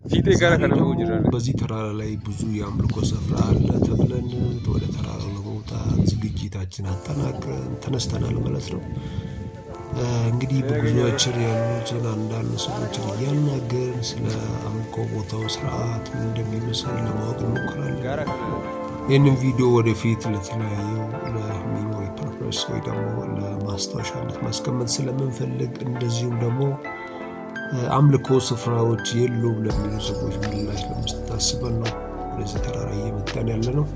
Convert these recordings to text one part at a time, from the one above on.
ፊቴ ጋር ከነመው ጅራል በዚህ ተራራ ላይ ብዙ የአምልኮ ስፍራ አለ ተብለን ወደ ተራራው ለመውጣት ዝግጅታችን አጠናቀን ተነስተናል ማለት ነው። እንግዲህ በጉዞአችን ያሉትን አንዳንድ ሰዎችን እያናገርን ስለ አምልኮ ቦታው ስርዓት ምን እንደሚመስል ለማወቅ እንሞክራለን። ይህንን ቪዲዮ ወደፊት ለተለያዩ ለሚሞሪ ፐርፐስ ወይ ደግሞ ለማስታወሻነት ማስቀመጥ ስለምንፈልግ እንደዚሁም ደግሞ አምልኮ ስፍራዎች የሉም ለሚሉ ሰዎች ምላሽ ለመስጠት አስበን ነው ወደዚህ ተራራ እየመጣን ያለ ነው።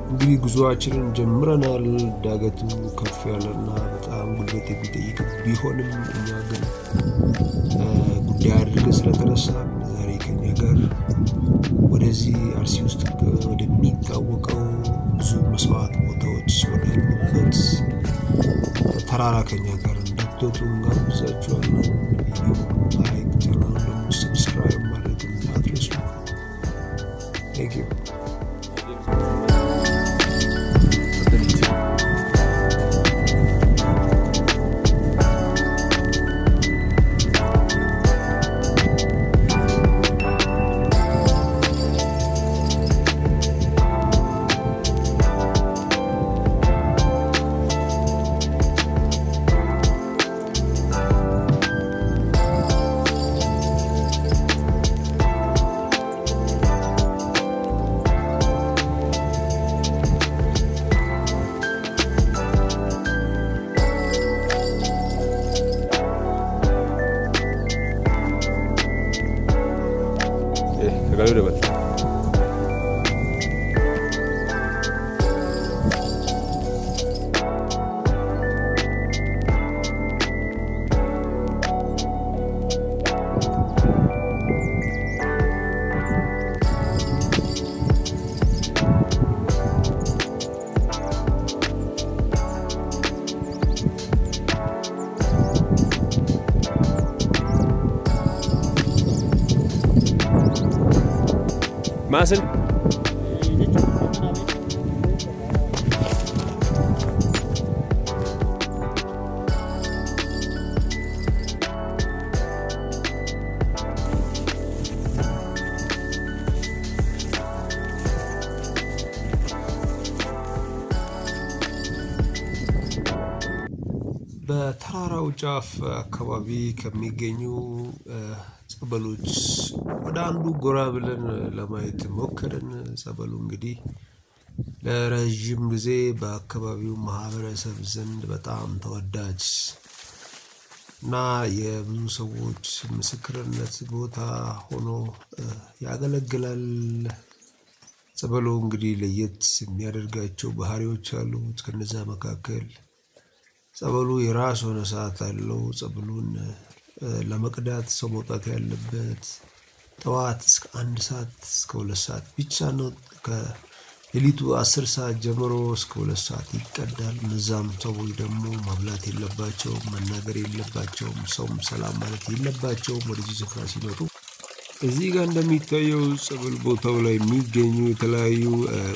እንግዲህ ጉዞአችንን ጀምረናል። ዳገቱ ከፍ ያለና በጣም ጉልበት የሚጠይቅ ቢሆንም እኛ ግን ጉዳይ አድርገን ስለተነሳን ዛሬ ከኛ ጋር ወደዚህ አርሲ ውስጥ ወደሚታወቀው ብዙ መስዋዕት ቦታዎች ወዳሉበት ተራራ ከኛ ጋር እንድትወጡ እንጋብዛችኋለን። ቪዲዮ ላይክ፣ ቻናሉን ደግሞ ሰብስክራይብ ማድረግ እንዳትረሱ። ቴንክ ዩ። ተጋሩ ደበል ማስል በተራራው ጫፍ አካባቢ ከሚገኙ ጸበሎች ወደ አንዱ ጎራ ብለን ለማየት ሞከርን። ጸበሉ እንግዲህ ለረዥም ጊዜ በአካባቢው ማህበረሰብ ዘንድ በጣም ተወዳጅ እና የብዙ ሰዎች ምስክርነት ቦታ ሆኖ ያገለግላል። ጸበሉ እንግዲህ ለየት የሚያደርጋቸው ባህሪዎች አሉት። ከነዛ መካከል ጸበሉ የራሱ የሆነ ሰዓት አለው። ጸበሉን ለመቅዳት ሰው መውጣት ያለበት ጠዋት እስከ 1 ሰዓት እስከ 2 ሰዓት ብቻ ነው። ከሌሊቱ 10 ሰዓት ጀምሮ እስከ 2 ሰዓት ይቀዳል። እነዛም ሰዎች ደግሞ ማብላት የለባቸውም፣ መናገር የለባቸውም፣ ሰውም ሰላም ማለት የለባቸውም ወደዚህ ስፍራ ሲመጡ። እዚህ ጋር እንደሚታየው ጸበል ቦታው ላይ የሚገኙ የተለያዩ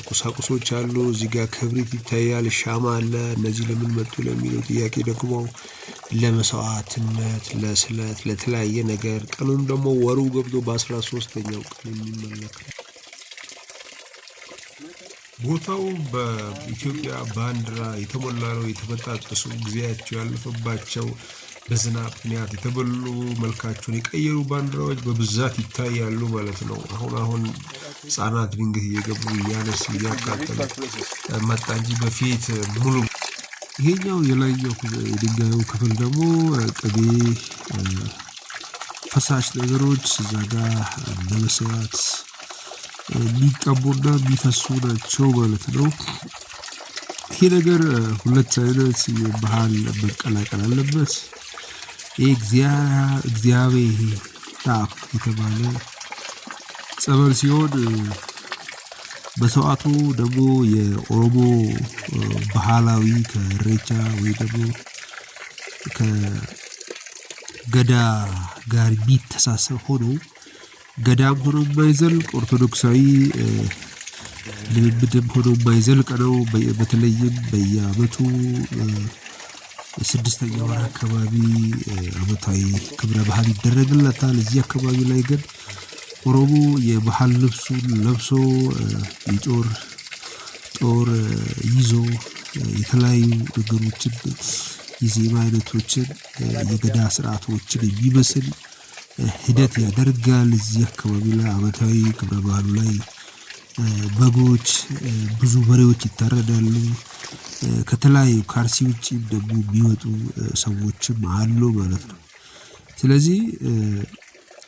ቁሳቁሶች አሉ። እዚህ ጋር ክብሪት ይታያል፣ ሻማ አለ። እነዚህ ለምን መጡ ለሚለው ጥያቄ ደግሞ ለመስዋዕትነት፣ ለስለት፣ ለተለያየ ነገር ቀኑም ደግሞ ወሩ ገብቶ በ13ኛው ቀን የሚመለክ ቦታው በኢትዮጵያ ባንዲራ የተሞላ ነው። የተበጣጠሱ ጊዜያቸው ያለፈባቸው በዝናብ ምክንያት የተበሉ መልካቸውን የቀየሩ ባንዲራዎች በብዛት ይታያሉ ማለት ነው። አሁን ህጻናት ድንገት እየገቡ እያነሱ እያቃጠሉ መጣ እንጂ በፊት ሙሉ። ይሄኛው የላይኛው የድንጋዩ ክፍል ደግሞ ቅቤ፣ ፈሳሽ ነገሮች እዛ ጋር ለመስዋዕት የሚቀቡና የሚፈሱ ናቸው ማለት ነው። ይሄ ነገር ሁለት አይነት ባህል መቀላቀል አለበት። እግዚአብሔር የተባለ ጸበል ሲሆን በሰዓቱ ደግሞ የኦሮሞ ባህላዊ ከኢሬቻ ወይ ደግሞ ከገዳ ጋር የሚተሳሰር ሆኖ ገዳም ሆኖ የማይዘልቅ ኦርቶዶክሳዊ ልምምድም ሆኖ የማይዘልቅ ነው። በተለይም በየዓመቱ 6ኛ ወር አካባቢ ዓመታዊ ክብረ በዓል ይደረግለታል። እዚህ አካባቢ ላይ ግን ኦሮሞ የባህል ልብሱን ለብሶ ጦር ይዞ የተለያዩ ነገሮችን የዜማ አይነቶችን የገዳ ስርዓቶችን የሚመስል ሂደት ያደርጋል። እዚህ አካባቢ ላይ ዓመታዊ ክብረ በዓሉ ላይ በጎች ብዙ በሬዎች ይታረዳሉ። ከተለያዩ ከአርሲ ውጪ ደግሞ የሚወጡ ሰዎችም አሉ ማለት ነው። ስለዚህ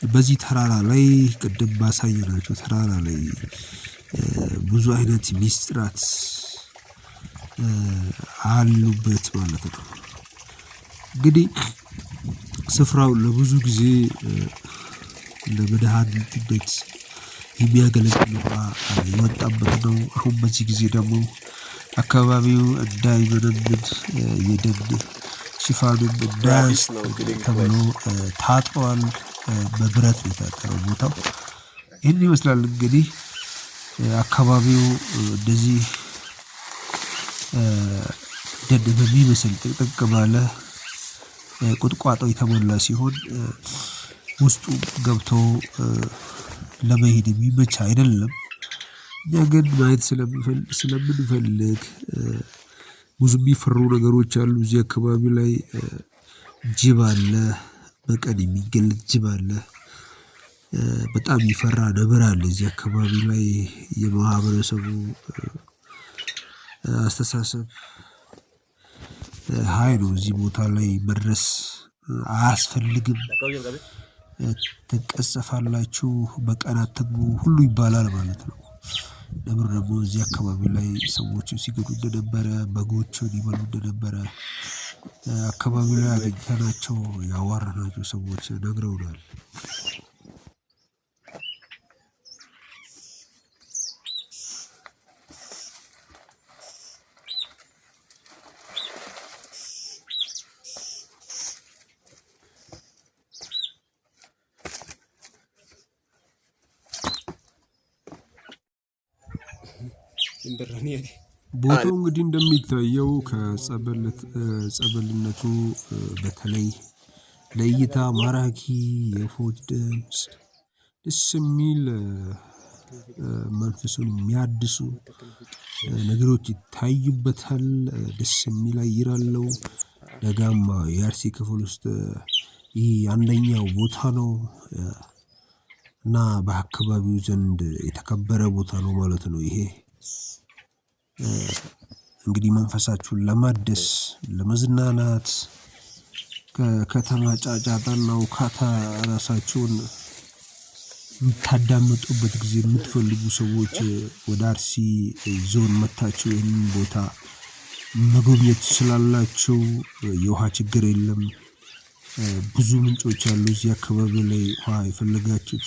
በዚህ ተራራ ላይ ቅድም ባሳየናቸው ተራራ ላይ ብዙ አይነት ሚስጥራት አሉበት ማለት ነው። እንግዲህ ስፍራው ለብዙ ጊዜ ለመድኃኒትነት የሚያገለግል ውሃ የወጣበት ነው። አሁን በዚህ ጊዜ ደግሞ አካባቢው እንዳይመነምን የደን ሽፋኑም እንዳያንስ ተብሎ ታጥሯል። በብረት ነው የታጠረው ቦታው። ይህን ይመስላል እንግዲህ አካባቢው እንደዚህ ደን በሚመስል ጥቅጥቅ ባለ ቁጥቋጦ የተሞላ ሲሆን ውስጡ ገብቶ ለመሄድ የሚመች አይደለም። እኛ ግን ማየት ስለምንፈልግ ብዙ የሚፈሩ ነገሮች አሉ። እዚህ አካባቢ ላይ ጅብ አለ፣ በቀን የሚገለጥ ጅብ አለ። በጣም ይፈራ ነብር አለ። እዚህ አካባቢ ላይ የማህበረሰቡ አስተሳሰብ ሀይ ነው። እዚህ ቦታ ላይ መድረስ አያስፈልግም፣ ትቀጸፋላችሁ፣ በቀን አትግቡ ሁሉ ይባላል ማለት ነው። ነብር ደግሞ እዚህ አካባቢ ላይ ሰዎችን ሲገዱ እንደነበረ፣ በጎችን ይበሉ እንደነበረ አካባቢው ላይ አግኝተናቸው ያዋራናቸው ሰዎች ነግረውናል። ቦታው እንግዲህ እንደሚታየው ከጸበልነቱ በተለይ ለእይታ ማራኪ የፎች ድምፅ ደስ የሚል መንፈሱን የሚያድሱ ነገሮች ይታዩበታል። ደስ የሚል አየር አለው። ደጋማ የአርሲ ክፍል ውስጥ ይህ አንደኛው ቦታ ነው እና በአካባቢው ዘንድ የተከበረ ቦታ ነው ማለት ነው። ይሄ እንግዲህ መንፈሳችሁን ለማደስ ለመዝናናት ከከተማ ጫጫታና ውካታ ራሳችሁን የምታዳምጡበት ጊዜ የምትፈልጉ ሰዎች ወደ አርሲ ዞን መጥታችሁ ይህንን ቦታ መጎብኘት ትችላላችሁ። የውሃ ችግር የለም። ብዙ ምንጮች አሉ እዚህ አካባቢ ላይ ውሃ የፈለጋችሁት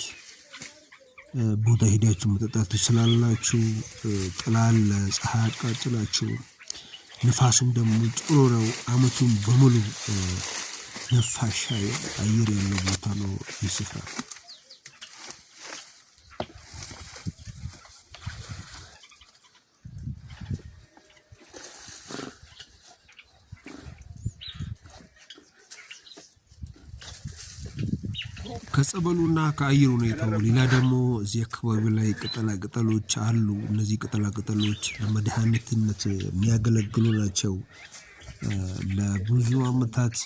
ቦታ ሄዳችሁ መጠጣት ትችላላችሁ። ጥላ አለ፣ ፀሐይ አቃጥላችሁ። ንፋሱም ደግሞ ጥሩ ነው። አመቱን በሙሉ ነፋሻ አየር ያለው ቦታ ነው ይህ ስፍራ። ከጸበሉና ከአየር ሁኔታው ሌላ ደግሞ እዚህ አካባቢ ላይ ቅጠላ ቅጠሎች አሉ። እነዚህ ቅጠላ ቅጠሎች ለመድኃኒትነት የሚያገለግሉ ናቸው። ለብዙ ዓመታት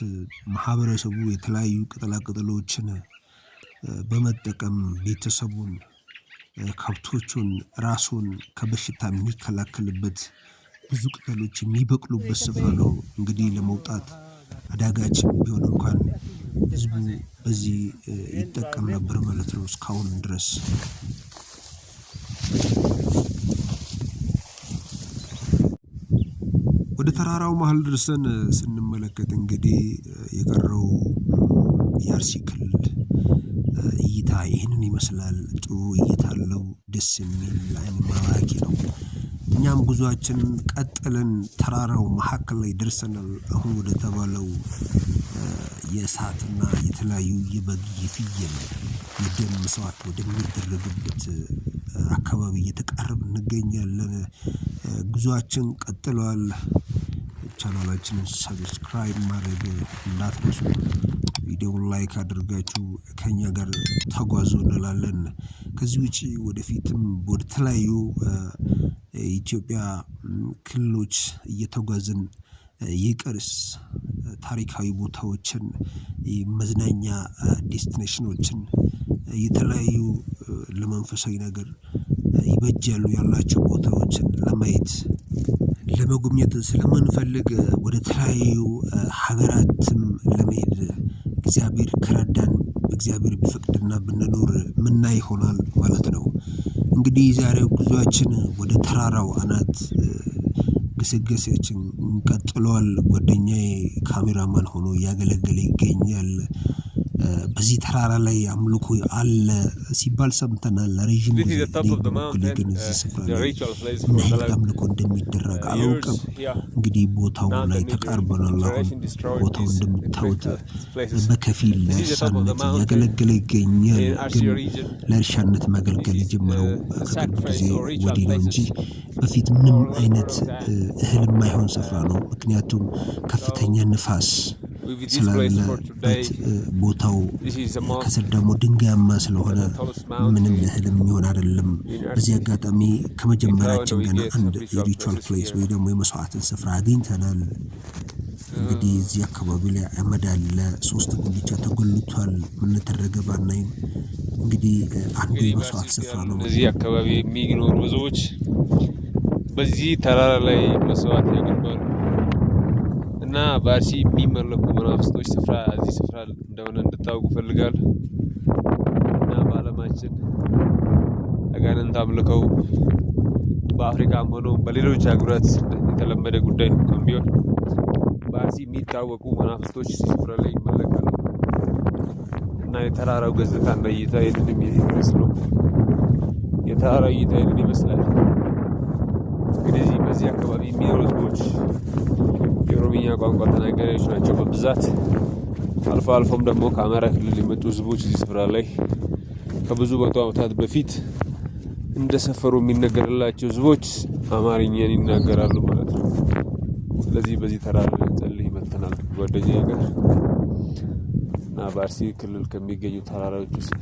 ማህበረሰቡ የተለያዩ ቅጠላ ቅጠሎችን በመጠቀም ቤተሰቡን፣ ከብቶቹን፣ ራሱን ከበሽታ የሚከላከልበት ብዙ ቅጠሎች የሚበቅሉበት ስፍራ ነው። እንግዲህ ለመውጣት አዳጋችም ቢሆን እንኳን ህዝቡ በዚህ ይጠቀም ነበር ማለት ነው እስካሁን ድረስ። ወደ ተራራው መሀል ደርሰን ስንመለከት እንግዲህ የቀረው የአርሲ ክልል እይታ ይህንን ይመስላል። ጥሩ እይታ አለው። ደስ የሚል ዓይን ማራኪ ነው። እኛም ጉዟችን ቀጥለን ተራራው መካከል ላይ ደርሰናል። አሁን ወደ ተባለው የእሳትና የተለያዩ የበግ የፍየል የደም መስዋዕት ወደሚደረግበት አካባቢ እየተቃረብን እንገኛለን። ጉዟችን ቀጥሏል። ቻናላችንን ሰብስክራይብ ማድረግ እንዳትረሱ። ቪዲዮውን ላይክ አድርጋችሁ ከኛ ጋር ተጓዙ እንላለን። ከዚህ ውጪ ወደፊትም ወደ ተለያዩ ኢትዮጵያ ክልሎች እየተጓዝን የቅርስ ታሪካዊ ቦታዎችን መዝናኛ ዴስቲኔሽኖችን የተለያዩ ለመንፈሳዊ ነገር ይበጃሉ ያላቸው ቦታዎችን ለማየት ለመጎብኘት ስለምንፈልግ ወደ ተለያዩ ሀገራትም ለመሄድ እግዚአብሔር ከረዳን እግዚአብሔር ቢፈቅድና ብንኖር ምናይ ይሆናል ማለት ነው። እንግዲህ ዛሬው ጉዟችን ወደ ተራራው አናት ግስጋሴያችን ቀጥሏል። ጓደኛዬ ካሜራማን ሆኖ እያገለገለ ይገኛል። በዚህ ተራራ ላይ አምልኮ አለ ሲባል ሰምተናል። ለረጅም ጊዜ ግን እዚህ ስፍራ ላይ ምን አይነት አምልኮ እንደሚደረግ አላውቅም። እንግዲህ ቦታው ላይ ተቃርበናል። አሁን ቦታው እንደምታዩት በከፊል ለእርሻነት እያገለገለ ይገኛል። ግን ለእርሻነት ማገልገል የጀመረው ከቅርብ ጊዜ ወዲህ ነው እንጂ በፊት ምንም አይነት እህል የማይሆን ስፍራ ነው። ምክንያቱም ከፍተኛ ንፋስ ስላለበት ቦታው ከስር ደግሞ ድንጋያማ ስለሆነ ምንም እህል የሚሆን አይደለም። በዚህ አጋጣሚ ከመጀመራችን ገና አንድ የሪቹዋል ፕሌስ ወይ ደግሞ የመስዋዕትን ስፍራ አግኝተናል። እንግዲህ እዚህ አካባቢ ላይ አመድ አለ። 3 ጉልቻ ተጎልቷል። ምን ተደረገ ባናይም እንግዲህ አንዱ የመስዋዕት ስፍራ ነው። እዚህ አካባቢ የሚኖሩ ብዙዎች በዚህ ተራራ ላይ መስዋዕት ያቀርባሉ እና በአርሲ የሚመለኩ መናፍስቶች ስፍራ እዚህ ስፍራ እንደሆነ እንድታውቁ ፈልጋለሁ። እና በዓለማችን አጋንንት አምልከው በአፍሪካም ሆኖ በሌሎች ሀገራት የተለመደ ጉዳይ እንኳን ቢሆን በአርሲ የሚታወቁ መናፍስቶች ስፍራ ላይ ይመለካሉ እና የተራራው ገጽታ እና እይታ ይህንን የሚመስለው የተራራው እይታ ይህንን ይመስላል። እንግዲህ በዚህ አካባቢ የሚኖሩ ህዝቦች የኦሮምኛ ቋንቋ ተናጋሪዎች ናቸው በብዛት። አልፎ አልፎም ደግሞ ከአማራ ክልል የመጡ ህዝቦች እዚህ ስፍራ ላይ ከብዙ መቶ ዓመታት በፊት እንደሰፈሩ የሚነገርላቸው ህዝቦች አማርኛን ይናገራሉ ማለት ነው። ስለዚህ በዚህ ተራራ ልንጸልይ መጥተናል ጓደኛዬ ጋር እና በአርሲ ክልል ከሚገኙ ተራራዎች ውስጥ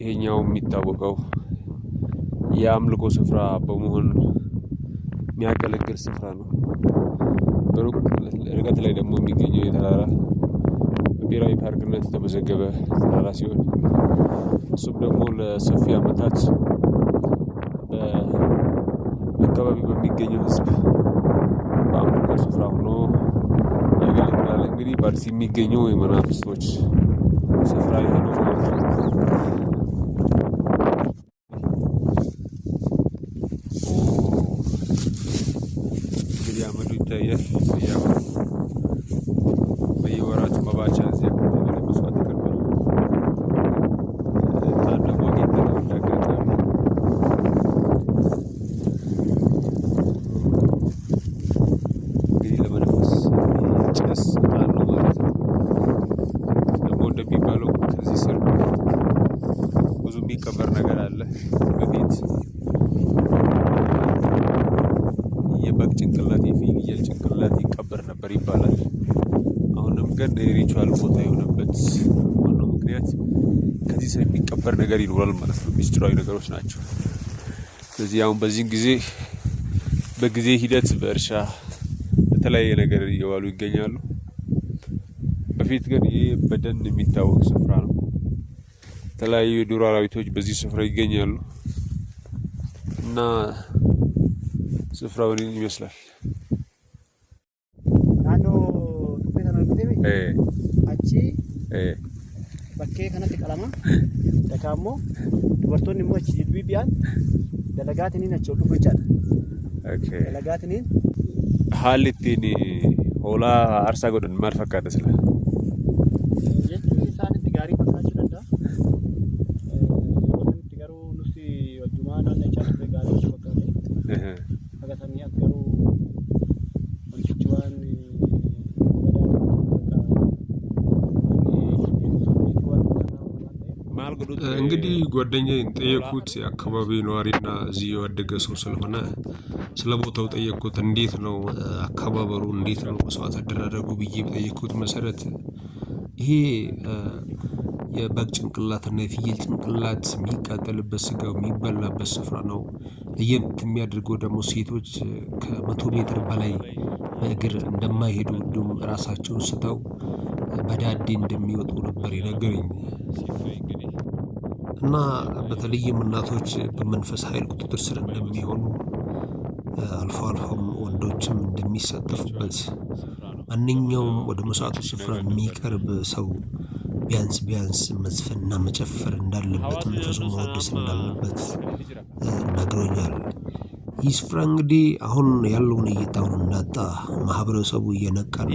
ይሄኛው የሚታወቀው የአምልኮ ስፍራ በመሆን የሚያገለግል ስፍራ ነው። በሩቅ ርቀት ላይ ደግሞ የሚገኘው የተራራ በብሔራዊ ፓርክነት የተመዘገበ ተራራ ሲሆን እሱም ደግሞ ለሰፊ ዓመታት በአካባቢው በሚገኘው ህዝብ በአምልኮ ስፍራ ሆኖ ያገለግላል። እንግዲህ በአርሲ የሚገኘው የመናፍስቶች ስፍራ ይሄ ነው ማለት ነው። እንግዲህ አመዱ ይታያል። በየወራቱ መባቻ እዚህ አካባቢ ላይ መስዋዕት ይቀርባል። አንድ ደግሞ አግኝተነው እንዳጋጣሚ እንግዲህ ለመነፈስ ጭስ ዕጣን ነው ማለት ነው። ደግሞ እንደሚባለው ከዚህ ስር ብዙ የሚቀበር ነገር አለ። በፊት የበግ ጭንቅላት የፍየል ጭንቅላት ይቀበር ነበር ይባላል። አሁንም ግን የሪቹዋል ቦታ የሆነበት ዋናው ምክንያት ከዚህ ሰው የሚቀበር ነገር ይኖራል ማለት ነው። ሚስጥራዊ ነገሮች ናቸው። ስለዚህ አሁን በዚህን ጊዜ በጊዜ ሂደት በእርሻ በተለያየ ነገር እየዋሉ ይገኛሉ። በፊት ግን ይህ በደን የሚታወቅ ስፍራ ነው። የተለያዩ የዱር አራዊቶች በዚህ ስፍራ ይገኛሉ እና ስፍራው ምን ይመስላል? bakkee kanatti qalama dakaa immoo dubartoonni immoo achi jilbii biyaan dalagaatiniin achi ol dhufu jechaadha. Dalagaatiniin haalli ittiin hoolaa aarsaa godhan maal fakkaata sila? jechuun isaan itti gaarii fakkaachuu danda'a. Yeroo itti garuu nuti wajjumaa naannachaa turre gaarii fakkaate akkasanii as garuu wantichi waan እንግዲህ ጓደኛዬን ጠየኩት። የአካባቢው ነዋሪና እዚህ ያደገ ሰው ስለሆነ ስለ ቦታው ጠየኩት። እንዴት ነው አካባበሩ፣ እንዴት ነው መስዋዕት አደራረጉ ብዬ በጠየኩት መሰረት ይሄ የበግ ጭንቅላትና የፍየል ጭንቅላት የሚቃጠልበት ስጋው የሚበላበት ስፍራ ነው። ለየት የሚያደርገው ደግሞ ሴቶች ከ100 ሜትር በላይ በእግር እንደማይሄዱ እንዲሁም ራሳቸውን ስተው በዳዴ እንደሚወጡ ነበር የነገረኝ። እና በተለይም እናቶች በመንፈስ ኃይል ቁጥጥር ስር እንደሚሆኑ አልፎ አልፎም ወንዶችም እንደሚሳተፉበት ማንኛውም ወደ መስዋዕቱ ስፍራ የሚቀርብ ሰው ቢያንስ መዝፈንና መጨፈር እንዳለበት መንፈሱን ማወደስ እንዳለበት ነግሮኛል። ይህ ስፍራ እንግዲህ አሁን ያለውን እይታውን እንዳጣ ማህበረሰቡ እየነቃና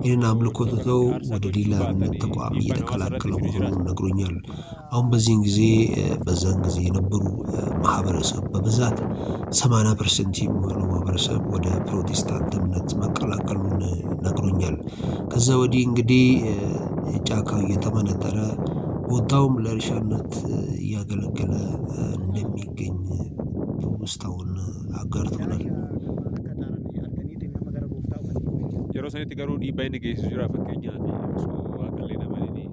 ይህን አምልኮ ትተው ወደ ሌላ እምነት ተቋም እየተቀላቀለ መሆኑን ነግሮኛል። አሁን በዛን ጊዜ የነበሩ ማህበረሰብ በብዛት 80% የሚሆነው ማህበረሰብ ወደ ፕሮቴስታንት እምነት መቀላቀሉን ነግሮኛል። ከዛ ወዲህ እንግዲህ ጫካው እየተመነጠረ ቦታውም ለእርሻነት እያገለገለ እንደሚገኝ ውስጣውን አጋርቶናል። yeroo sanitti garuu dhiibbaa inni geessisu jira fakkeenyaaf osoo waaqallee namalini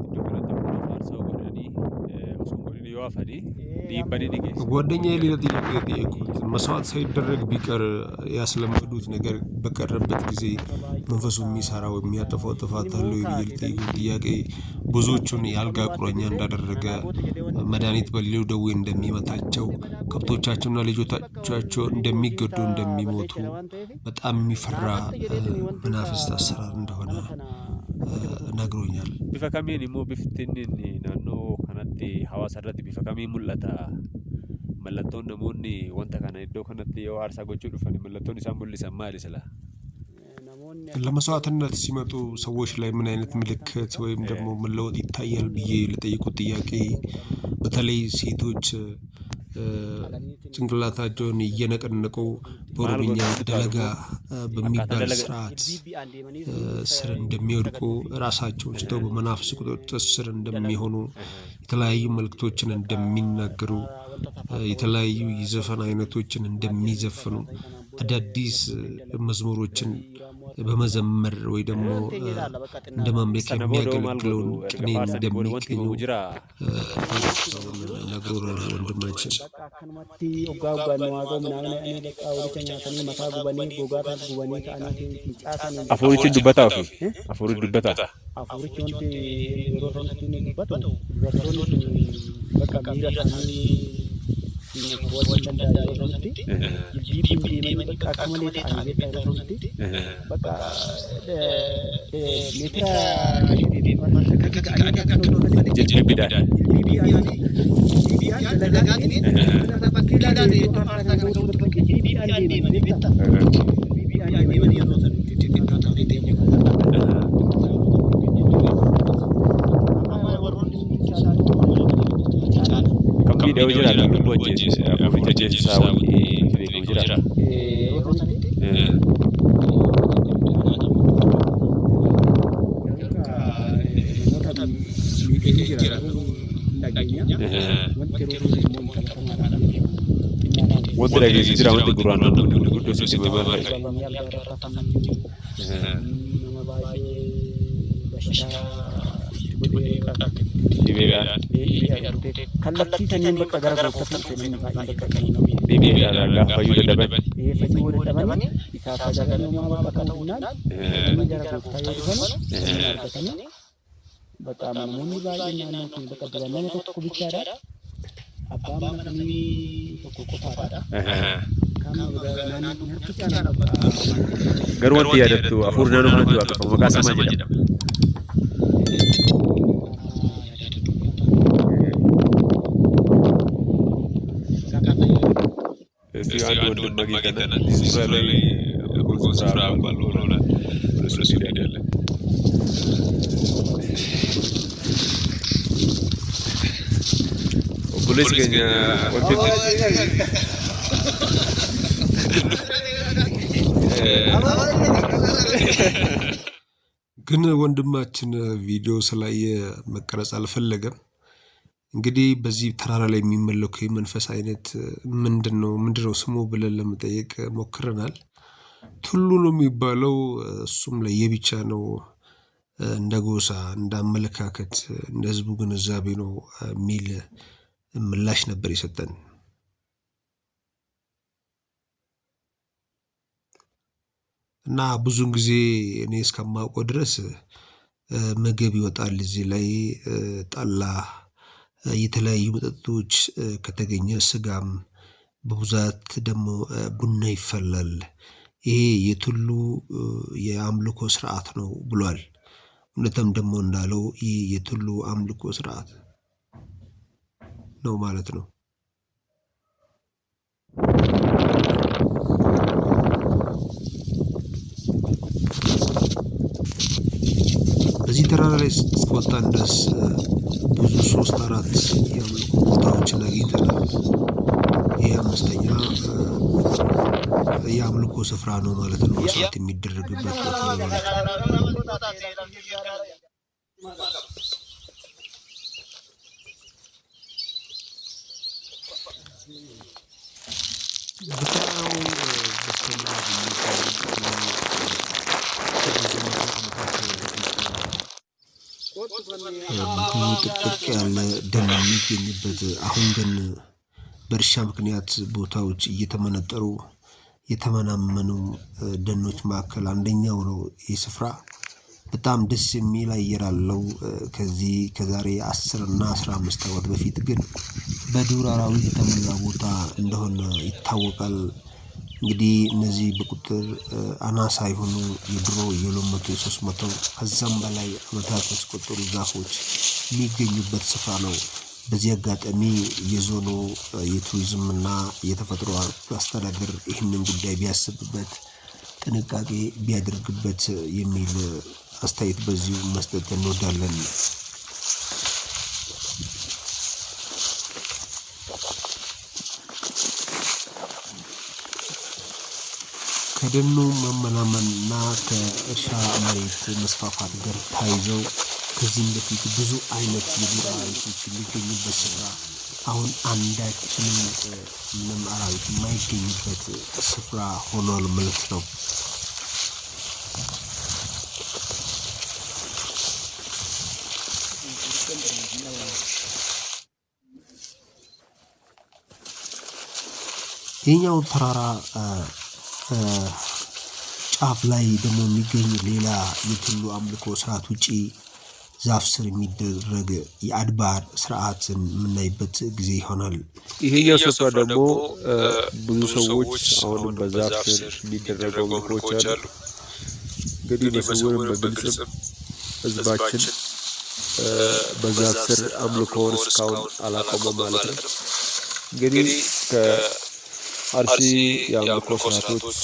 iddoo kanatti fuula faarsaa godhanii osoo godhanii yoo hafanii dhiibbaan inni geessisu ጓደኛዬ ሌላ ጥያቄ ጠየቁት። መስዋዕት ሳይደረግ ቢቀር ያስለመዱት ነገር በቀረበት ጊዜ መንፈሱ የሚሰራው የሚያጠፋው ጥፋት አለው የሚል ጥያቄ ብዙዎቹን ያልጋ ቁራኛ እንዳደረገ መድኃኒት በሌለው ደዌ እንደሚመታቸው ከብቶቻቸውና ልጆቻቸው እንደሚገዱ እንደሚሞቱ በጣም የሚፈራ መናፍስት አሰራር እንደሆነ ነግሮኛል። bifa kamiin immoo bifti inni naannoo kanatti hawaasa irratti bifa kamiin mul'ata? Mallattoon namoonni wanta kana iddoo kanatti yoo aarsaa gochuu dhufan mallattoon isaan mul'isan maali sila? ለመስዋዕትነት ሲመጡ ሰዎች ላይ ምን አይነት ምልክት ወይም ደግሞ መለወጥ ይታያል ብዬ ለጠየቁት ጥያቄ በተለይ ሴቶች ጭንቅላታቸውን እየነቀነቁ በኦሮምኛ ደለጋ በሚባል ስርዓት ስር እንደሚወድቁ ራሳቸውን ስተው በመናፍስ ቁጥጥር ስር እንደሚሆኑ የተለያዩ መልእክቶችን እንደሚናገሩ የተለያዩ የዘፈን አይነቶችን እንደሚዘፍኑ አዳዲስ መዝሙሮችን በመዘመር ወይ ደግሞ እንደ ማምለኪያ የሚያገለግለውን ቅኔ እንደሚቀኙ ነግሮናል ወንድማችን። Afurichi dubbata Dia ujira da dubbo je Afuricha je sa wani ujira wanda lagi jira wanda Quran gudu sisi memang kallattii taniin bakka gara gooftaatti deebi'aa fayyuu dadhaban isaaf fayyadamumaa bakka ta'uunaan nama gara gooftaa yoo dhufan argatanii bakka namoonni baay'een naannoo kun bakka duraan nama tokko bichaadha abbaan mananii tokko qofaadha garuu wanti yaadattu afurii naannoo kanatti waaqa qabu maqaa samaa jedhama. Untuk bagi kita Israel berkusra balona bersudah dia. Boleh sekanya waktu ግን ወንድማችን ቪዲዮ ስላየ መቀረጽ አልፈለገም። እንግዲህ በዚህ ተራራ ላይ የሚመለከው የመንፈስ አይነት ምንድነው ስሙ ብለን ለመጠየቅ ሞክረናል። ቱሉ ነው የሚባለው እሱም ለየብቻ ነው እንደ ጎሳ እንደ አመለካከት እንደ ህዝቡ ግንዛቤ ነው የሚል ምላሽ ነበር የሰጠን። እና ብዙን ጊዜ እኔ እስከማውቀው ድረስ ምግብ ይወጣል እዚህ ላይ ጠላ፣ የተለያዩ መጠጦች ከተገኘ ስጋም በብዛት ደግሞ ቡና ይፈላል። ይሄ የቱሉ የአምልኮ ስርዓት ነው ብሏል። እውነትም ደግሞ እንዳለው ይህ የቱሉ አምልኮ ስርዓት ነው ማለት ነው። በዚህ ተራራ ላይ እስከወጣን ድረስ ብዙ 3-4 የአምልኮ ቦታዎችን አግኝተናል። ይህ 5ኛ የአምልኮ ስፍራ ነው ማለት ነው። መስዋዕት የሚደረግበት ቦታ ነው ማለት ነው። በተራራው በስተምዕራብ ብዙ ጥቅጥቅ ያለ ደን የሚገኝበት፣ አሁን ግን በእርሻ ምክንያት ቦታዎች እየተመነጠሩ የተመናመኑ ደኖች መካከል አንደኛው ነው ይህ ስፍራ። በጣም ደስ የሚል አየር አለው። ከዛሬ 10 እና 15 ዓመት በፊት ግን በዱር አራዊት የተሞላ ቦታ እንደሆነ ይታወቃል። እንግዲህ እነዚህ በቁጥር አናሳ የሆኑ የድሮ የ200 የ300 ከዛም በላይ ዓመታት ያስቆጠሩ ዛፎች የሚገኙበት ስፍራ ነው። በዚህ አጋጣሚ የዞኑ የቱሪዝም እና የተፈጥሮ አስተዳደር ይህንን ጉዳይ ቢያስብበት፣ ጥንቃቄ ቢያደርግበት የሚል አስተያየት በዚሁ መስጠት እንወዳለን። ከደኑ መመናመንና ከእርሻ መሬት መስፋፋት ጋር ተያይዘው ከዚህም በፊት ብዙ አይነት የዱር አራዊቶች የሚገኙበት ስፍራ አሁን አንዳችንም ምንም አራዊት የማይገኝበት ስፍራ ሆኗል ማለት ነው። ይህኛው ተራራ ጫፍ ላይ ደግሞ የሚገኝ ሌላ የቱሉ አምልኮ ስርዓት ውጪ ዛፍ ስር የሚደረግ የአድባር ስርዓትን የምናይበት ጊዜ ይሆናል። ይሄኛው ስፍራ ደግሞ ብዙ ሰዎች አሁንም በዛፍ ስር የሚደረገው አምልኮች አሉ። እንግዲህ በስውርም በግልጽም ህዝባችን በዛፍ ስር አምልኮውን እስካሁን አላቆመም ማለት ነው። እንግዲህ ከአርሲ የአምልኮ ስርዓቶች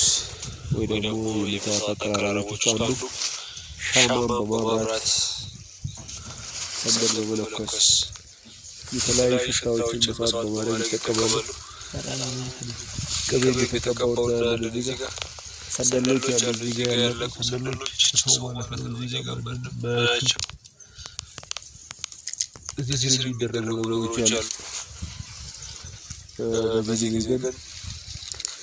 ወይ ደግሞ የመስዋዕት አቀራረቦች አንዱ ሻማን በማብራት ሰንደል በመለኮስ የተለያዩ ሽታዎችን መስዋዕት በማድረግ ይጠቀማሉ። ቅቤ የተቀባውና እዚህ ጋር ሰንደሎች ያሉ እዚህ ጋር ያሉ ሰንደሎች ሰው ማለት ነው። እዚህ ጋር በእጃቸው እዚህ ስር የሚደረጉ ነገሮች አሉ። በዚህ ጊዜ ግን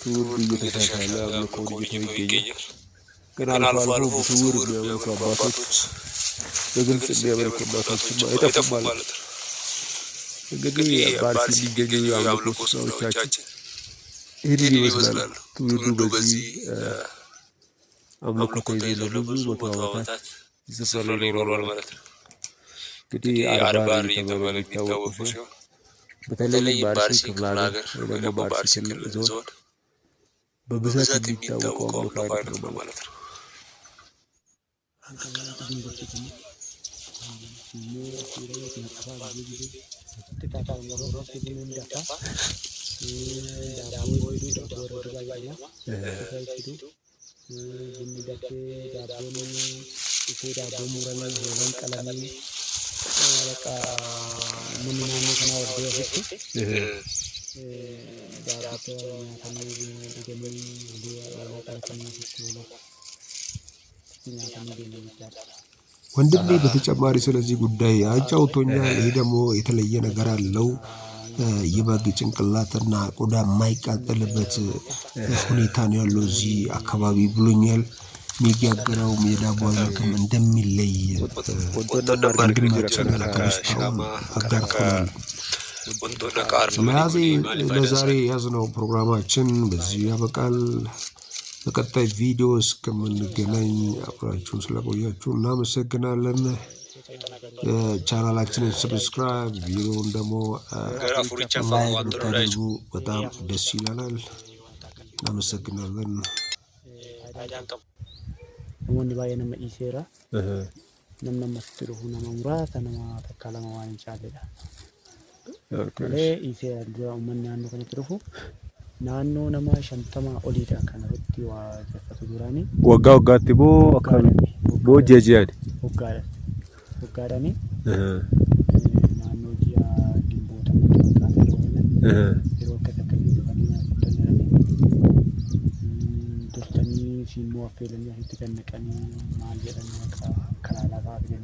ትውልዱ እየተሻሻለ አምልኮው ይገኛል። ግን አልፎ አልፎ በስውር የሚያመልኩ አባቶች፣ በግልጽ የሚያመልኩ እናቶችም አይጠፉም ማለት ነው። እንግዲህ በአርሲ የሚገኙ የአምልኮ ስፍራዎቻችን ይህንን ይመስላሉ። ትውልዱ በዚህ አምልኮ ተይዞ ለብዙ መቶ ዓመታት ስፍራ ላይ ይኖራል ማለት ነው። እንግዲህ አድባር እየተባለ የሚታወቁ ሲሆን በተለይ በአርሲ ክፍለ ሀገር ወይ ደግሞ በአርሲ ክልል ዞን በብዛት የሚታወቀው አምልኮ አይነት ነው ማለት ነው። ወንድሜ በተጨማሪ ስለዚህ ጉዳይ አጫውቶኛል። ይሄ ደግሞ የተለየ ነገር አለው። የበግ ጭንቅላትና ቆዳ የማይቃጠልበት ሁኔታ ነው ያለው እዚህ አካባቢ ብሎኛል። የሚጋገረው የዳቦ አይነትም እንደሚለይ ወንድማችን ትውስታውን አጋርቶናል። ስለዚህ ለዛሬ ያዝነው ፕሮግራማችን በዚህ ያበቃል። በቀጣይ ቪዲዮ እስከምንገናኝ አብራችሁን ስለቆያችሁ እናመሰግናለን። ቻናላችንን ሰብስክራይብ ቪዲዮውን ደግሞ ላይክ ብታደርጉ በጣም ደስ ይለናል። እናመሰግናለን። namoonni baay'ee nama dhiiseera. Namatti dhufu nama muraasa nama takka lama waan hin caalledha. Malee dhiiseera dura uummanni naannoo kanatti dhufu naannoo nama 50 oliidha kanarratti waa jeffatu duraanii. Waggaa waggaatti boo jeeji'ani. Waggaadhaani. Naannoo ji'a Gimboota maqaa yeroo akkasii dhufanii dursanii immoo affeelanii asitti kan naqanii maal jedhanii karaa lafaa fi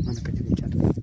mana akkasii gochaa ture.